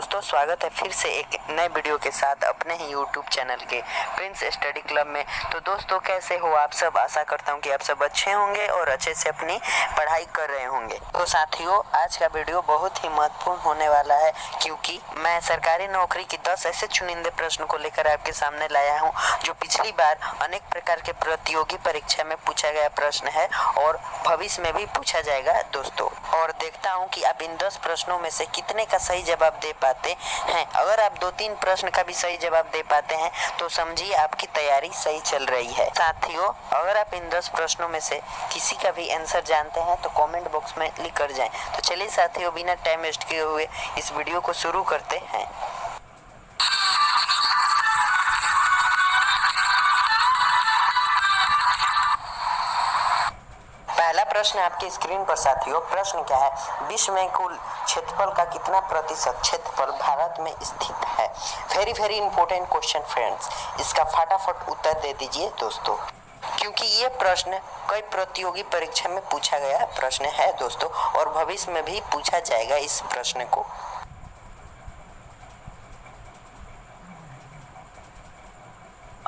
दोस्तों स्वागत है फिर से एक नए वीडियो के साथ अपने ही यूट्यूब चैनल के प्रिंस स्टडी क्लब में। तो दोस्तों कैसे हो आप सब। आशा करता हूं कि आप सब अच्छे होंगे और अच्छे से अपनी पढ़ाई कर रहे होंगे। तो साथियों आज का वीडियो बहुत ही महत्वपूर्ण होने वाला है क्योंकि मैं सरकारी नौकरी की 10 ऐसे चुनिंदे प्रश्न को लेकर आपके सामने लाया हूँ जो पिछली बार अनेक प्रकार के प्रतियोगी परीक्षा में पूछा गया प्रश्न है और भविष्य में भी पूछा जाएगा दोस्तों। और देखता हूँ कि आप इन 10 प्रश्नों में से कितने का सही जवाब दे पाते हैं। अगर आप 2-3 प्रश्न का भी सही जवाब दे पाते हैं तो समझिए आपकी तैयारी सही चल रही है। साथियों अगर आप इन 10 प्रश्नों में से किसी का भी आंसर जानते हैं तो कमेंट बॉक्स में लिख कर जाएं। तो चलिए साथियों बिना टाइम वेस्ट किए हुए इस वीडियो को शुरू करते हैं। पहला प्रश्न आपके स्क्रीन पर साथियों। प्रश्न क्या है, विश्व में कुल क्षेत्रफल का कितना प्रतिशत क्षेत्रफल भारत में स्थित है। वेरी इंपॉर्टेंट क्वेश्चन फ्रेंड्स, इसका फटाफट उत्तर दे दीजिए दोस्तों क्योंकि ये प्रश्न कई प्रतियोगी परीक्षा में पूछा गया प्रश्न है दोस्तों और भविष्य में भी पूछा जाएगा इस प्रश्न को।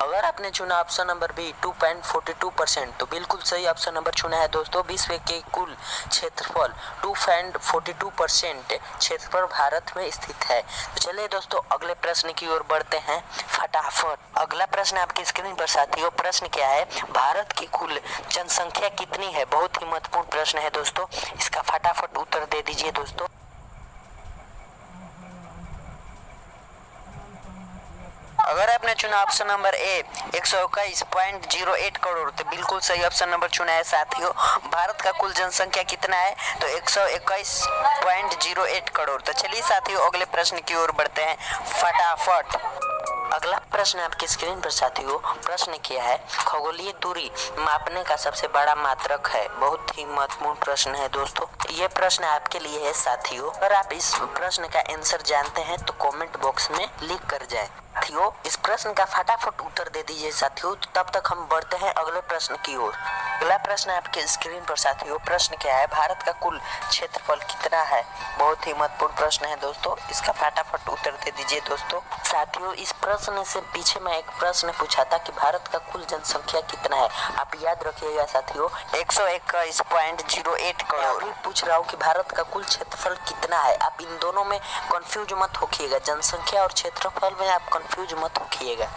अगर आपने चुना ऑप्शन नंबर बी 2.42% तो बिल्कुल सही ऑप्शन नंबर चुना है दोस्तों। विश्व के कुल क्षेत्रफल 2.42% क्षेत्रफल भारत में स्थित है। तो चलिए दोस्तों अगले प्रश्न की ओर बढ़ते हैं फटाफट। अगला प्रश्न आपकी स्क्रीन पर साथियों। प्रश्न क्या है, भारत की कुल जनसंख्या कितनी है। बहुत ही महत्वपूर्ण प्रश्न है दोस्तों, इसका फटाफट उत्तर दे दीजिए दोस्तों। अगर आपने चुना ऑप्शन नंबर ए 121.08 करोड़ तो बिल्कुल सही ऑप्शन नंबर चुना है साथियों। भारत का कुल जनसंख्या कितना है तो 121.08 करोड़। तो चलिए साथियों अगले प्रश्न की ओर बढ़ते हैं फटाफट। अगला प्रश्न आपकी स्क्रीन पर साथियों। प्रश्न क्या है, खगोलीय दूरी मापने का सबसे बड़ा मात्रक है। बहुत ही महत्वपूर्ण प्रश्न है दोस्तों। ये प्रश्न आपके लिए है साथियों। अगर आप इस प्रश्न का आंसर जानते हैं तो कमेंट बॉक्स में लिख कर जाए साथियों। इस प्रश्न का फटाफट उत्तर दे दीजिए साथियों। तब तक हम बढ़ते हैं अगले प्रश्न की ओर। अगला प्रश्न आपके स्क्रीन पर साथियों। प्रश्न क्या है, भारत का कुल क्षेत्रफल कितना है। बहुत ही महत्वपूर्ण प्रश्न है दोस्तों, इसका फटाफट उत्तर दे दीजिए दोस्तों। साथियों इस प्रश्न से पीछे मैं एक प्रश्न पूछा था कि भारत का कुल जनसंख्या कितना है। आप याद रखिएगा साथियों 121.08 करोड़। अभी पूछ रहा हूँ कि भारत का कुल क्षेत्रफल कितना है। आप इन दोनों में कंफ्यूज मत होखिएगा, जनसंख्या और क्षेत्रफल में आप कंफ्यूज मत होखिएगा।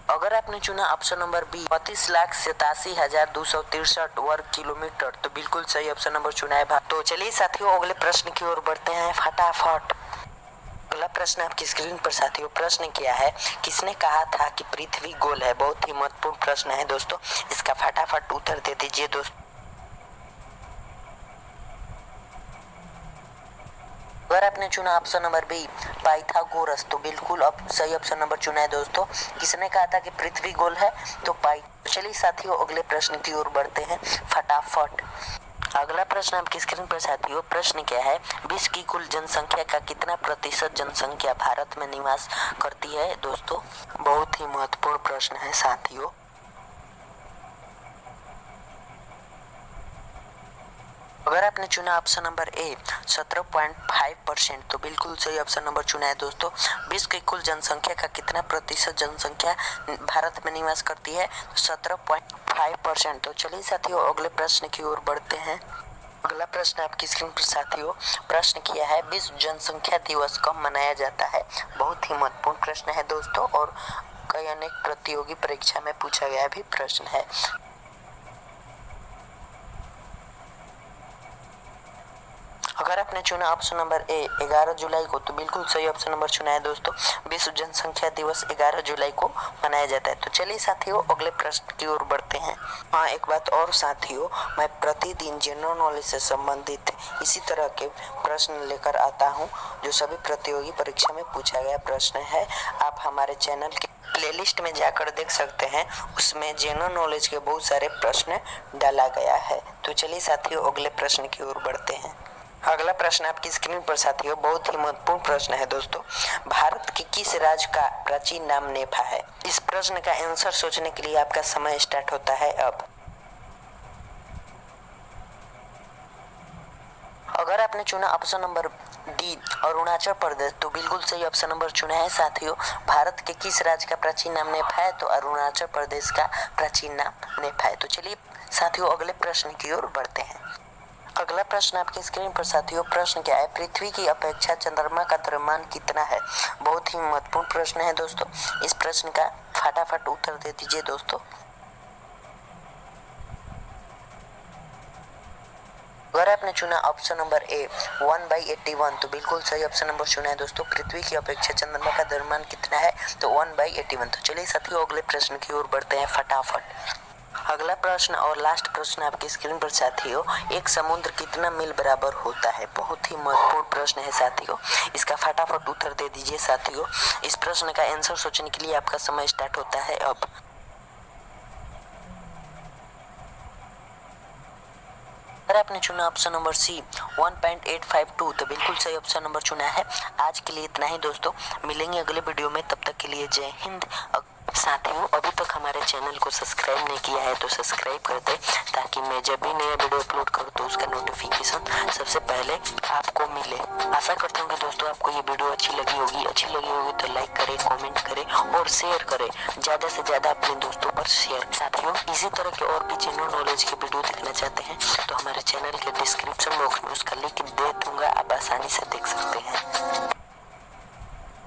अगर आपने चुना ऑप्शन नंबर बी 32,87,263 वर्ग किलोमीटर तो बिल्कुल सही ऑप्शन नंबर चुना है। तो चलिए साथियों अगले प्रश्न की ओर बढ़ते हैं फटाफट। अगला प्रश्न आपकी स्क्रीन पर साथियों। प्रश्न क्या है, किसने कहा था कि पृथ्वी गोल है। बहुत ही महत्वपूर्ण प्रश्न है दोस्तों, इसका फटाफट उत्तर दे दीजिए दोस्तों। अगर आपने चुना ऑप्शन नंबर बी पाइथागोरस तो बिल्कुल सही ऑप्शन नंबर चुना है दोस्तों। किसने कहा था कि पृथ्वी गोल है तो चलिए साथियों अगले प्रश्न की ओर बढ़ते हैं फटाफट। अगला प्रश्न आपकी स्क्रीन पर साथियों। प्रश्न क्या है, विश्व की कुल जनसंख्या का कितना प्रतिशत जनसंख्या भारत में निवास करती है दोस्तों। बहुत ही महत्वपूर्ण प्रश्न है साथियों। अगर आपने चुना ऑप्शन नंबर ए 17.5% तो बिल्कुल सही ऑप्शन नंबर चुना है दोस्तों। विश्व की कुल जनसंख्या का कितना प्रतिशत जनसंख्या भारत में निवास करती है 17.5%। तो चलिए साथियों अगले प्रश्न की ओर बढ़ते हैं। अगला प्रश्न आपकी स्क्रीन पर साथियों। प्रश्न किया है, विश्व जनसंख्या दिवस कब मनाया जाता है। बहुत ही महत्वपूर्ण प्रश्न है दोस्तों और कई अनेक प्रतियोगी परीक्षा में पूछा गया भी प्रश्न है। अगर आपने चुना ऑप्शन नंबर ए 11 जुलाई को तो बिल्कुल सही ऑप्शन नंबर चुना है दोस्तों। विश्व जनसंख्या दिवस 11 जुलाई को मनाया जाता है। तो चलिए साथियों अगले प्रश्न की ओर बढ़ते हैं। हाँ एक बात और साथियों, मैं प्रतिदिन जनरल नॉलेज से संबंधित इसी तरह के प्रश्न लेकर आता हूँ जो सभी प्रतियोगी परीक्षा में पूछा गया प्रश्न है। आप हमारे चैनल के प्लेलिस्ट में जाकर देख सकते हैं, उसमें जनरल नॉलेज के बहुत सारे प्रश्न डाला गया है। तो चलिए साथियों अगले प्रश्न की ओर बढ़ते हैं। अगला प्रश्न आपकी स्क्रीन पर साथियों। बहुत ही महत्वपूर्ण प्रश्न है दोस्तों। भारत के किस राज्य का प्राचीन नाम नेफा है। इस प्रश्न का आंसर सोचने के लिए आपका समय स्टार्ट होता है अब। अगर आपने चुना option number D Arunachal Pradesh तो बिल्कुल सही ऑप्शन नंबर चुना है साथियों। भारत के किस राज्य का प्राचीन नाम नेफा है? तो अरुणाचल प्रदेश का प्राचीन नाम नेफा है। तो चलिए साथियों अगले प्रश्न की ओर बढ़ते हैं। अगला प्रश्न आपकी स्क्रीन पर साथियों प्रश्न क्या है? पृथ्वी की अपेक्षा चंद्रमा का द्रव्यमान कितना है? बहुत ही महत्वपूर्ण प्रश्न है दोस्तों। इस प्रश्न का फटाफट उत्तर दे दीजिए दोस्तों। अगर आपने चुना ऑप्शन नंबर ए 1/81 तो बिल्कुल सही ऑप्शन नंबर चुना है दोस्तों। पृथ्वी की अपेक्षा चंद्रमा का द्रव्यमान कितना है? तो 1/81। तो चलिए साथियों अगले प्रश्न की ओर बढ़ते हैं फटाफट। अगला प्रश्न और लास्ट प्रश्न आपकी स्क्रीन पर साथियों, एक समुद्र कितना मील बराबर होता है? बहुत ही महत्वपूर्ण प्रश्न है साथियों। इसका फटाफट उत्तर दे दीजिए साथियों। इस प्रश्न का आंसर सोचने के लिए आपका समय स्टार्ट होता है अब। अगर आपने चुना ऑप्शन नंबर सी 1.852 तो बिल्कुल सही ऑप्शन नंबर चुना है। आज के लिए इतना ही दोस्तों, मिलेंगे अगले वीडियो में, तब तक के लिए जय हिंद। साथियों अभी तक हमारे चैनल को सब्सक्राइब नहीं किया है तो सब्सक्राइब कर दे, ताकि मैं जब भी नया वीडियो अपलोड करूँ तो उसका नोटिफिकेशन सबसे पहले आपको मिले। आशा करता हूँ कि दोस्तों आपको ये वीडियो अच्छी लगी होगी तो लाइक करें, कमेंट करें और शेयर करें, ज़्यादा से ज़्यादा अपने दोस्तों पर शेयर। साथियों इसी तरह के और भी जनरल नॉलेज के वीडियो देखना चाहते हैं तो हमारे चैनल के डिस्क्रिप्शन बॉक्स में उसका लिंक दे दूंगा, आप आसानी से देख सकते हैं।